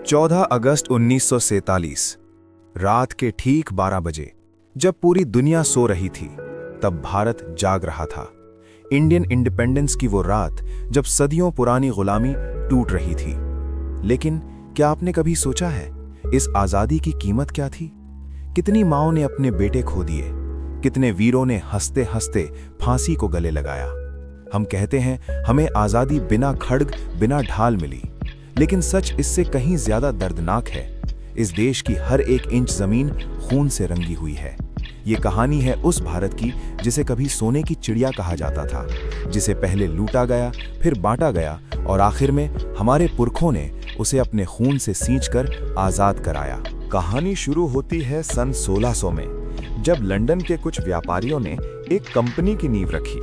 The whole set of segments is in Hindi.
14 अगस्त 1947 रात के ठीक 12 बजे जब पूरी दुनिया सो रही थी तब भारत जाग रहा था। इंडियन इंडिपेंडेंस की वो रात जब सदियों पुरानी गुलामी टूट रही थी। लेकिन क्या आपने कभी सोचा है इस आज़ादी की कीमत क्या थी? कितनी माँओं ने अपने बेटे खो दिए, कितने वीरों ने हंसते हंसते फांसी को गले लगाया। हम कहते हैं हमें आज़ादी बिना खड्ग बिना ढाल मिली, लेकिन सच इससे कहीं ज्यादा दर्दनाक है। इस देश की हर एक इंच जमीन खून से रंगी हुई है। ये कहानी है उस भारत की जिसे कभी सोने की चिड़िया कहा जाता था, जिसे पहले लूटा गया, फिर बांटा गया और आखिर में हमारे पुरखों ने उसे अपने खून से सींचकर आजाद कराया। कहानी शुरू होती है सन 1600 में, जब लंदन के कुछ व्यापारियों ने एक कंपनी की नींव रखी।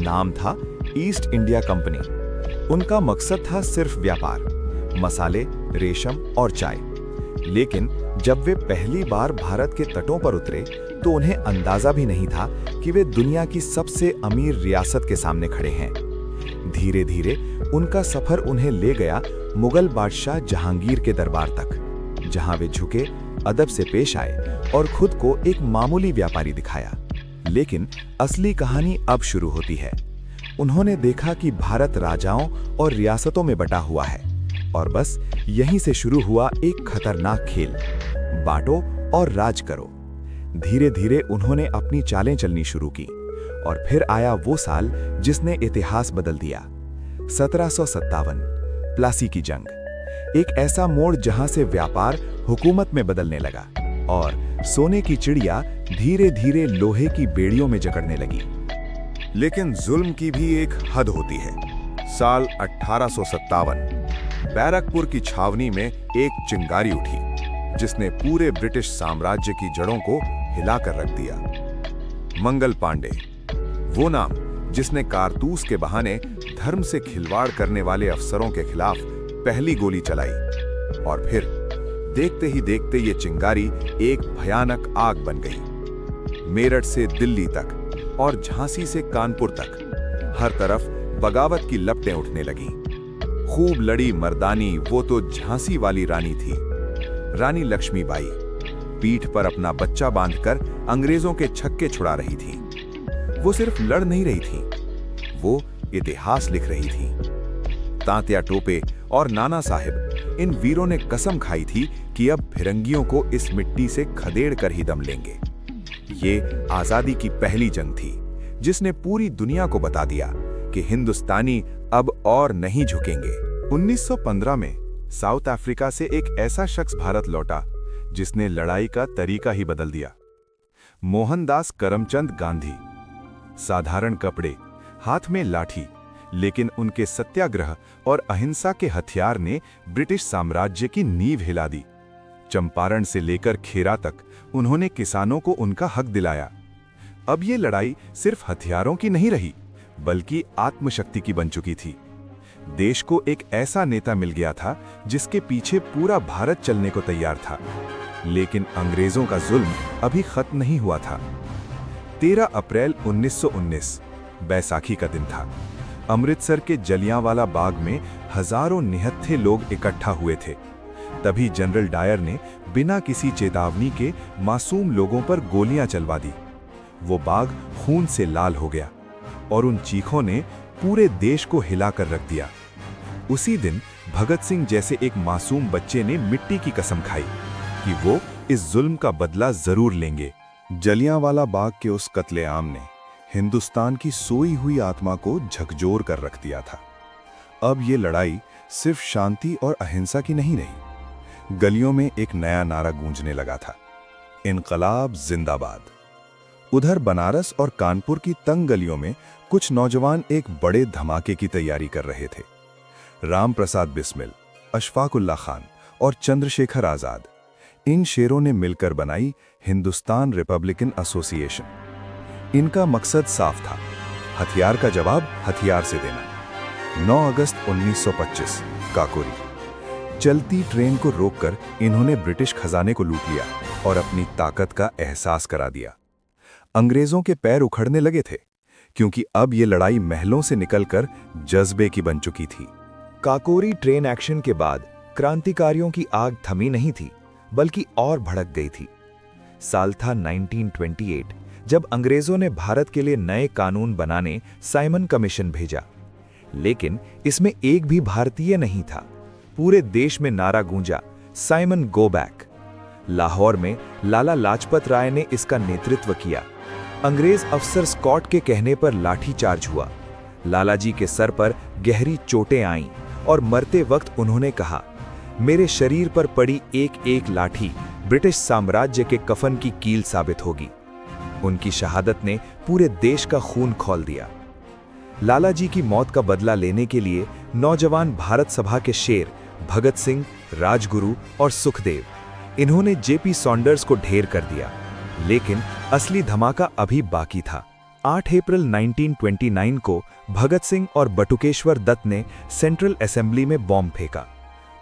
नाम था ईस्ट इंडिया कंपनी। उनका मकसद था सिर्फ व्यापार, मसाले, रेशम और चाय। लेकिन जब वे पहली बार भारत के तटों पर उतरे तो उन्हें अंदाजा भी नहीं था कि वे दुनिया की सबसे अमीर रियासत के सामने खड़े हैं। धीरे धीरे उनका सफर उन्हें ले गया मुगल बादशाह जहांगीर के दरबार तक, जहां वे झुके, अदब से पेश आए और खुद को एक मामूली व्यापारी दिखाया। लेकिन असली कहानी अब शुरू होती है। उन्होंने देखा कि भारत राजाओं और रियासतों में बटा हुआ है और बस यहीं से शुरू हुआ एक खतरनाक खेल, बांटो और राज करो। धीरे धीरे उन्होंने अपनी चालें चलनी शुरू की और फिर आया वो साल जिसने इतिहास बदल दिया, 1757, प्लासी की जंग। एक ऐसा मोड़ जहां से व्यापार हुकूमत में बदलने लगा और सोने की चिड़िया धीरे धीरे लोहे की बेड़ियों में जकड़ने लगी। लेकिन जुल्म की भी एक हद होती है। साल 1857 बैरकपुर की छावनी में एक चिंगारी उठी जिसने पूरे ब्रिटिश साम्राज्य की जड़ों को हिलाकर रख दिया। मंगल पांडे, वो नाम जिसने कारतूस के बहाने धर्म से खिलवाड़ करने वाले अफसरों के खिलाफ पहली गोली चलाई। और फिर देखते ही देखते ये चिंगारी एक भयानक आग बन गई। मेरठ से दिल्ली तक और झांसी से कानपुर तक हर तरफ बगावत की लपटें उठने लगी। खूब लड़ी मर्दानी वो तो झांसी वाली रानी थी, रानी लक्ष्मीबाई। पीठ पर अपना बच्चा बांधकर अंग्रेजों के छक्के छुड़ा रही थी। वो सिर्फ लड़ नहीं रही थी, वो इतिहास लिख रही थी। तांत्या टोपे और नाना साहिब, इन वीरों ने कसम खाई थी कि अब फिरंगियों को इस मिट्टी से खदेड़ कर ही दम लेंगे। ये आजादी की पहली जंग थी जिसने पूरी दुनिया को बता दिया कि हिंदुस्तानी अब और नहीं झुकेंगे। 1915 में साउथ अफ्रीका से एक ऐसा शख्स भारत लौटा जिसने लड़ाई का तरीका ही बदल दिया। मोहनदास करमचंद गांधी। साधारण कपड़े, हाथ में लाठी, लेकिन उनके सत्याग्रह और अहिंसा के हथियार ने ब्रिटिश साम्राज्य की नींव हिला दी। चंपारण से लेकर खेरा तक उन्होंने किसानों को उनका हक दिलाया। अब ये लड़ाई सिर्फ हथियारों की नहीं रही, बल्कि आत्मशक्ति की बन चुकी थी। देश को एक ऐसा नेता मिल गया था जिसके पीछे पूरा भारत चलने को तैयार था। लेकिन अंग्रेजों का जुल्म अभी खत्म नहीं हुआ था। 13 अप्रैल 1919 बैसाखी का दिन था। अमृतसर के जलियांवाला बाग में हजारों निहत्थे लोग इकट्ठा हुए थे। तभी जनरल डायर ने बिना किसी चेतावनी के मासूम लोगों पर गोलियां चलवा दी। वो बाग खून से लाल हो गया और उन चीखों ने पूरे देश को हिलाकर रख दिया। उसी दिन भगत सिंह जैसे एक मासूम बच्चे ने मिट्टी की कसम खाई कि वो इस जुल्म का बदला जरूर लेंगे। जलियांवाला बाग के उस कत्लेआम ने हिंदुस्तान की सोई हुई आत्मा को झकझोर कर रख दिया था। अब ये लड़ाई सिर्फ शांति और अहिंसा की नहीं रही, गलियों में एक नया नारा गूंजने लगा था, इनकलाब जिंदाबाद। उधर बनारस और कानपुर की तंग गलियों में कुछ नौजवान एक बड़े धमाके की तैयारी कर रहे थे। राम प्रसाद बिस्मिल, अशफाक उल्लाह खान और चंद्रशेखर आजाद, इन शेरों ने मिलकर बनाई हिंदुस्तान रिपब्लिकन एसोसिएशन। इनका मकसद साफ था, हथियार का जवाब हथियार से देना। 9 अगस्त 1925 काकोरी। चलती ट्रेन को रोककर इन्होंने ब्रिटिश खजाने को लूट लिया और अपनी ताकत का एहसास करा दिया। अंग्रेजों के पैर उखड़ने लगे थे, क्योंकि अब ये लड़ाई महलों से निकलकर जज्बे की बन चुकी थी। काकोरी ट्रेन एक्शन के बाद क्रांतिकारियों की आग थमी नहीं थी, बल्कि और भड़क गई थी। साल था 1928, जब अंग्रेजों ने भारत के लिए नए कानून बनाने साइमन कमीशन भेजा। लेकिन इसमें एक भी भारतीय नहीं था। पूरे देश में नारा गूंजा, साइमन गो बैक। लाहौर में लाला लाजपत राय ने इसका नेतृत्व किया। अंग्रेज अफसर स्कॉट के कहने पर लाठीचार्ज हुआ। लालाजी के सर पर गहरी चोटें आईं और मरते वक्त उन्होंने कहा, मेरे शरीर पर पड़ी एक एक लाठी ब्रिटिश साम्राज्य के कफन की कील साबित होगी। उनकी शहादत ने पूरे देश का खून खौल दिया। लालाजी की मौत का बदला लेने के लिए नौजवान भारत सभा के शेर भगत सिंह, राजगुरु और सुखदेव, इन्होंने जेपी सॉन्डर्स को ढेर कर दिया। लेकिन असली धमाका अभी बाकी था। 8 अप्रैल 1929 को भगत सिंह और बटुकेश्वर दत्त ने सेंट्रल असेंबली में बॉम्ब फेंका।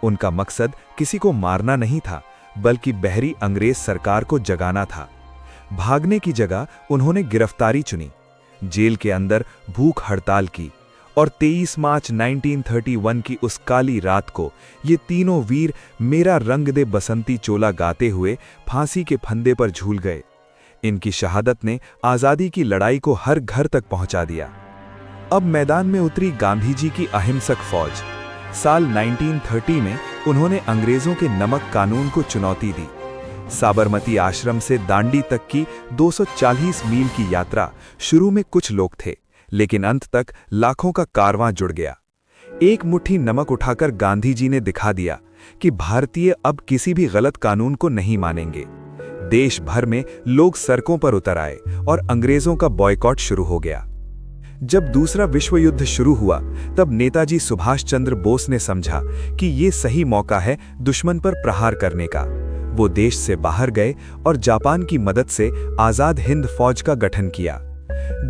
उनका मकसद किसी को मारना नहीं था, बल्कि बहरी अंग्रेज सरकार को जगाना था। भागने की जगह उन्होंने गिरफ्तारी चुनी, जेल के अंदर भूख हड़ताल की और 23 मार्च 1931 की उस काली रात को ये तीनों वीर मेरा रंग दे बसंती चोला गाते हुए फांसी के फंदे पर झूल गए। इनकी शहादत ने आजादी की लड़ाई को हर घर तक पहुंचा दिया। अब मैदान में उतरी गांधी जी की अहिंसक फौज। साल 1930 में उन्होंने अंग्रेजों के नमक कानून को चुनौती दी। साबरमती आश्रम से दांडी तक की 240 मील की यात्रा, शुरू में कुछ लोग थे, लेकिन अंत तक लाखों का कारवां जुड़ गया। एक मुट्ठी नमक उठाकर गांधी जी ने दिखा दिया कि भारतीय अब किसी भी गलत कानून को नहीं मानेंगे। देश भर में लोग सड़कों पर उतर आए और अंग्रेजों का बॉयकॉट शुरू हो गया। जब दूसरा विश्व युद्ध शुरू हुआ, तब नेताजी सुभाष चंद्र बोस ने समझा कि ये सही मौका है दुश्मन पर प्रहार करने का। वो देश से बाहर गए और जापान की मदद से आजाद हिंद फौज का गठन किया।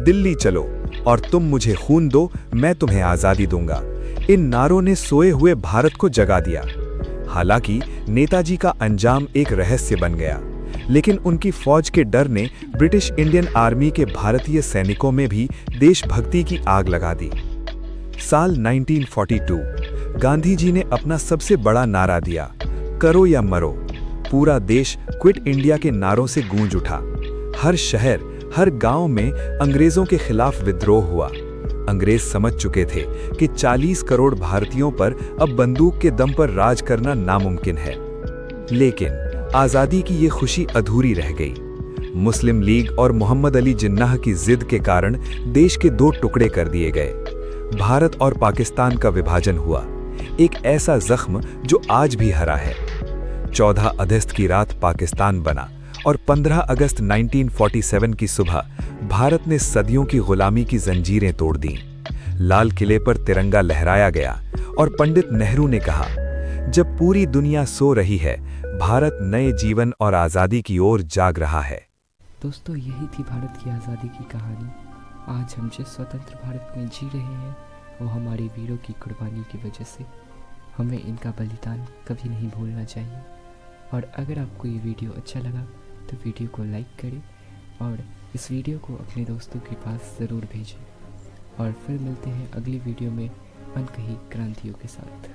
दिल्ली चलो और तुम मुझे खून दो, मैं तुम्हें आजादी दूंगा, इन नारों ने सोए हुए भारत को जगा दिया। हालांकि नेताजी का अंजाम एक रहस्य बन गया, लेकिन उनकी फौज के डर ने ब्रिटिश इंडियन आर्मी के भारतीय सैनिकों में भी देशभक्ति की आग लगा दी। साल 1942 गांधी जी ने अपना सबसे बड़ा नारा दिया, करो या मरो। पूरा देश क्विट इंडिया के नारों से गूंज उठा। हर शहर, हर गांव में अंग्रेजों के खिलाफ विद्रोह हुआ। अंग्रेज समझ चुके थे कि 40 करोड़ भारतीयों पर अब बंदूक के दम पर राज करना नामुमकिन है। लेकिन आजादी की ये खुशी अधूरी रह गई। मुस्लिम लीग और मोहम्मद अली जिन्नाह की जिद के कारण देश के 2 टुकड़े कर दिए गए। भारत और पाकिस्तान का विभाजन हुआ, एक ऐसा जख्म जो आज भी हरा है। 14 अगस्त की रात पाकिस्तान बना और 15 अगस्त 1947 की सुबह भारत ने सदियों की गुलामी की जंजीरें तोड़ दी। लाल किले पर तिरंगा लहराया गया और पंडित नेहरू ने कहा, जब पूरी दुनिया सो रही है, भारत नए जीवन और आज़ादी की ओर जाग रहा है। दोस्तों, यही थी भारत की आज़ादी की कहानी। आज हम जिस स्वतंत्र भारत में जी रहे हैं, वो हमारे वीरों की कुर्बानी की वजह से। हमें इनका बलिदान कभी नहीं भूलना चाहिए। और अगर आपको ये वीडियो अच्छा लगा तो वीडियो को लाइक करें और इस वीडियो को अपने दोस्तों के पास ज़रूर भेजें। और फिर मिलते हैं अगली वीडियो में अनकही क्रांतियों के साथ।